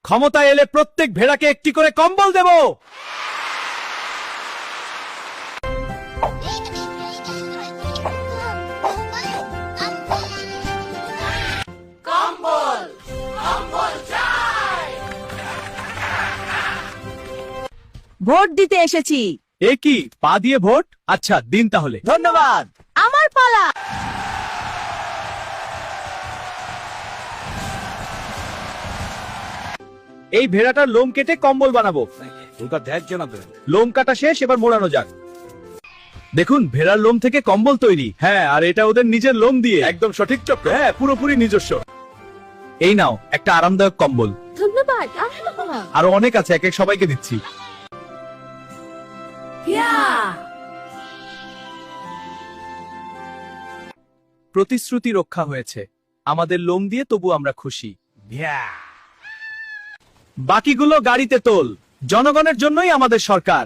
ক্ষমতায় এলে প্রত্যেক ভেড়াকে একটি করে কম্বল দেব। ভোট দিতে এসেছি। এ কি, পা দিয়ে ভোট? আচ্ছা দিন তাহলে। ধন্যবাদ। আমার পালা। এই ভেড়াটার লোম কেটে কম্বল বানাবো। লোম কাটা শেষ, এবার মোড়ানো যাক। দেখুন, ভেড়ার লোম থেকে কম্বল তৈরি। হ্যাঁ, আর এটা ওদের নিজের লোম দিয়ে। একদম সঠিক চক্র। হ্যাঁ, পুরোপুরি নিজস্ব। এই নাও একটা আরামদায়ক কম্বল। ধন্যবাদ। আরো অনেক আছে, এক এক সবাইকে দিচ্ছি। প্রতিশ্রুতি রক্ষা হয়েছে। আমাদের লোম দিয়ে তবু আমরা খুশি। বাকিগুলো গাড়িতে তোল। জনগণের জন্যই আমাদের সরকার।